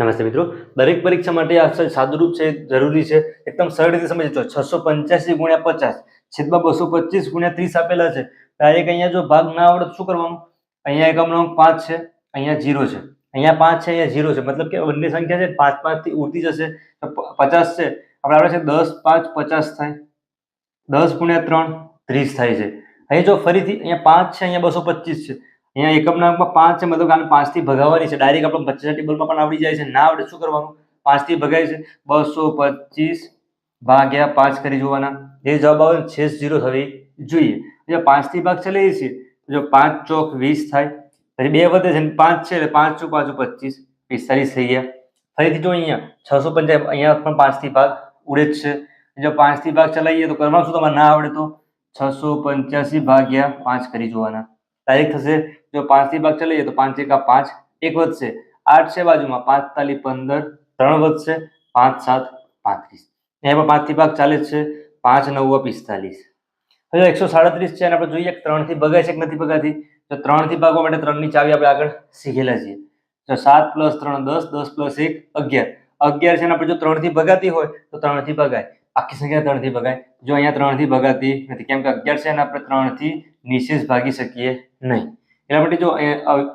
નમસ્તે મિત્રો, દરેક પરીક્ષા માટે આ સાદુરૂપ છે જરૂરી છે. એકદમ સરળ રીતે સમજજો. 685 ગુણ્યા 50 છેદમાં 225 ગુણ્યા 30 આપેલા છે. ડાયરેક્ટ અહીંયા જો ભાગ ના આવડે તો શું કરવાનું? અહીંયા એકમનો અંક 5 છે, અહીંયા 0 છે, અહીંયા 5 છે, અહીંયા 0 છે, મતલબ કે બંને સંખ્યા છે 5 5 થી ઉડતી જશે. તો 50 છે, આપણે આવડે છે 10 5 50 થાય, 10 ગુણ્યા 3 30 થાય છે. અહીં જો ફરીથી અહીંયા 5 છે, અહીંયા 225 છે, અહીંયા એકમના અંકમાં 5 છે, મતલબ આને 5 થી ભગાવવાની છે. ડાયરેક્ટ આપણે 50 ટેબલમાં પણ આવડી જાય છે. ના આવડે શું કરવાનું? 5 થી ભગાય છે, 225 ભાગ્યા 5 કરી જોવાના. જે જવાબ આવે છે 0 થવી જોઈએ. જો 5 થી ભાગ ચલાવીએ છીએ જો 5 ચોક 20 થાય, પછી 2 વધે છે, 5 છે એટલે 5 ચોક 25 45 થઈ ગયા. ફરીથી જો અહીંયા 650 અહીંયા પણ 5 થી ભાગ ઉડે જ છે. જો 5 થી ભાગ ચલાવીએ તો કરવાનું શું? તમારે ના આવડે તો 685 ભાગ્યા 5 કરી જોવાના. ડાયરેક્ટ થશે. જો 5 થી ભાગ ચલાવીએ તો 5 એકા 5, 1 વધશે, 8 છે બાજુમાં, 5 તાલી 15, 3 વધશે, 5 7 35. અહીંયા પણ 5 થી ભાગ ચાલે છે, 5 9 45. હવે 137 છે અને આપણે જોઈએ 3 થી ભગાય છે કે નથી ભગાતી. તો 3 થી ભાગવા માટે 3 ની ચાવી આપણે આગળ શીખેલા છીએ. તો 7 + 3 10, 10 + 1 11. 11 છે ને આપણે જો 3 થી ભગાતી હોય તો 3 થી ભગાય. આખી સંખ્યા 3 થી ભગાય. જો અહીંયા 3 થી ભગાતી નથી, કેમ કે 11 છે ને આપણે 3 થી નિશેષ ભાગી શકીએ નહીં. એના માટે જો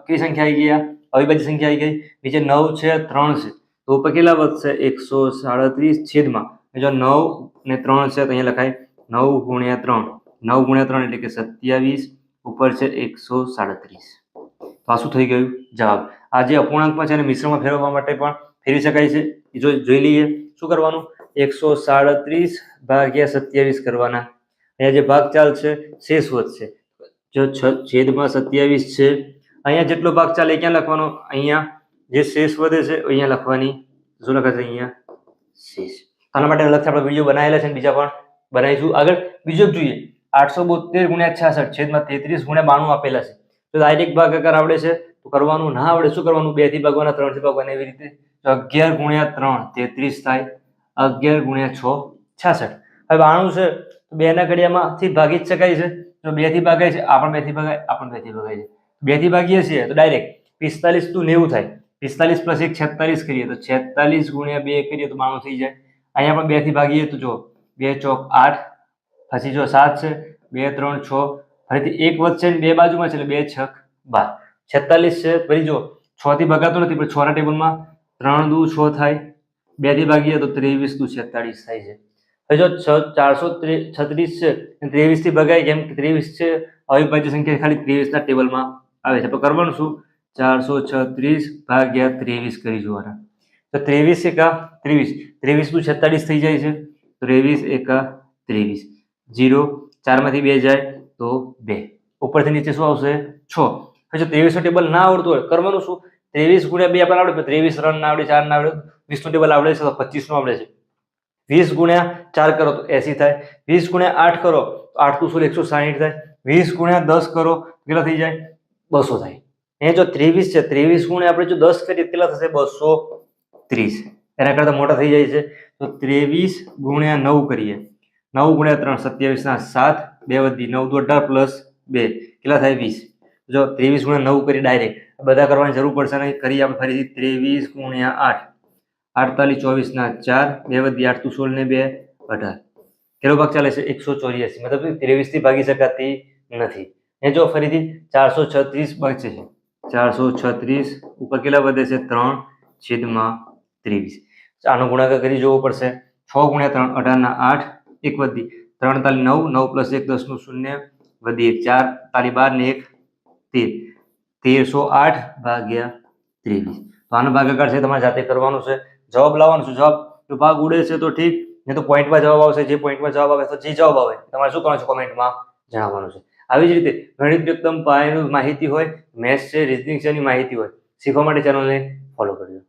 કઈ સંખ્યા આવી ગયા? અવિભાજ્ય સંખ્યા આવી ગઈ. નીચે 9 છે, 3 છે, તો ઉપર કેટલા વધશે? 137 છેદમાં જો 9 ને 3 છે તો અહીંયા લખાય 9 ગુણ્યા 3. 9 ગુણ્યા 3 એટલે કે 27, ઉપર છે 137. તો આ શું થઈ ગયું? જવાબ. આ જે અપૂર્ણાંકમાં છે અને મિશ્રમાં ફેરવવા માટે પણ ફેરવી શકાય છે. જોઈ લઈએ શું કરવાનું. 137 ભાગ્યા 27 કરવાના. અહીંયા જે ભાગ ચાલ છે શેષ વધશે. જો છેદમાં 27 છે, અહીંયા જેટલો ભાગ ચાલે ક્યાં લખવાનો? અહીંયા જે શેષ વધે છે અહીંયા લખવાની. શું લખાશે? અહીંયા શેષ. આના માટે અલગથી આપણે વિડીયો બનાવેલા છે, બીજા પણ બનાવીશું. આગળ બીજો જોઈએ. 872 ગુણ્યા 66 છેદમાં 33 ગુણ્યા 92 આપેલા છે. તો ડાયરેક્ટ ભાગાકાર આવડે છે તો કરવાનું. ના આવડે શું કરવાનું? 2 થી ભાગવાના, 3 થી ભાગવાના, એવી રીતે. તો 11 ગુણ્યા 3 33 થાય, 11 ગુણ્યા 6 66. હવે 92 છે તો 2 ના ઘડિયામાંથી ભાગી જ શકાય છે. જો 2 થી ભાગાય છે, આ પણ 2 થી ભાગાય, આ પણ 2 થી ભાગાય છે. 2 થી ભાગીએ છીએ તો ડાયરેક્ટ 45 × 90 થાય. 45 + 1 46 કરીએ તો 46 ગુણ્યા 2 કરીએ તો 92 થઈ જાય. અહીંયા પણ 2 થી ભાગીએ તો જો 2 ચોક 8, પછી જો 7 છે, 2 3 6, ફરીથી 1 વધશે ને 2 બાજુમાં છે એટલે 2 છક 12. 46 છે, ફરી જો 6 થી ભગાતો નથી પણ 6 ના ટેબલમાં 3 દુ 6 થાય, 2 થી ભાગીએ તો 23 દુ 46 થાય છે. હવે જો 436 છે, 23 થી ભગાય, કેમ કે 23 છે અવિભાજ્ય સંખ્યા, ખાલી 23 ના ટેબલમાં આવે છે. તો કરવાનું શું? 436 ભાગ્યા 23 કરી જોવાના. તો 23 એકા 23, 23 દુ 46 થઈ જાય છે. 23 એકા 23, 0 4 માંથી 2 જાય તો 2, ઉપરથી નીચે શું આવશે? 6. હવે જો 23 નું ટેબલ ના આવડતું હોય કરવાનું શું? 23 ગુણ્યા 2 આપણને આવડે, 23 રન ના આવડે, 4 ના આવડે, 20 નું ટેબલ આવડે છે તો 25 નું આવડે છે. 20 ગુણ્યા 4 કરો તો 80 થાય, 20 ગુણ્યા 8 કરો તો 8 × 16 160 થાય, 20 ગુણ્યા 10 કરો કેટલા થઈ જાય? 200 થાય. અહીંયા જો 23 છે, 23 ગુણ્યા આપણે જો 10 કરીએ કેટલા થશે? 230. એના કરતા મોટા થઈ જાય છે. તો 23 ગુણ્યા 9 કરીએ, 9 ગુણ્યા 3 27 ના 7, 2 વધી 9 દુ 18 + 2 કેટલા થાય? 20. જો 23 ગુણ્યા 9 કરી ડાયરેક્ટ, બધા કરવાની જરૂર પડશે નહીં. કરીએ આપણે ફરીથી 23 ગુણ્યા 8, 48 24 ના 4, 2 વધી 8 × 16 ને 2 18. કેટલો ભાગ ચાલે છે? 184. મતલબ 23 થી ભાગી શકાતી નથી. એ જો ફરીથી 436 બચે છે. 436 ઉપર કેટલા વધે છે? 3 છેદમાં 23. આનો ગુણાકાર કરી જોવો પડશે. 6 ગુણ્યા 3 18 ના 8, 1 વધી 3 તાલી 9, 9 + 1 10 નું 0, વધી 1 4 તાલી 12 ને 1 13, 1308 ભાગ્યા 23. તો આનો ભાગાકાર છે તમારે જાતે કરવાનો છે. જવાબ લાવવાનો છે. જવાબ જો ભાગ ઉડે છે તો ઠીક, નહીં તો પોઈન્ટમાં જવાબ આવશે. જે પોઈન્ટમાં જવાબ આવે તો જે જવાબ આવે તમારે શું કરવાનું છે? કોમેન્ટમાં જણાવવાનું છે. આવી જ રીતે ગણિત એકદમ પાયાની માહિતી હોય, મેથ્સ છે, રીઝનિંગ છે એની માહિતી હોય, શીખવા માટે ચેનલને ફોલો કરજો.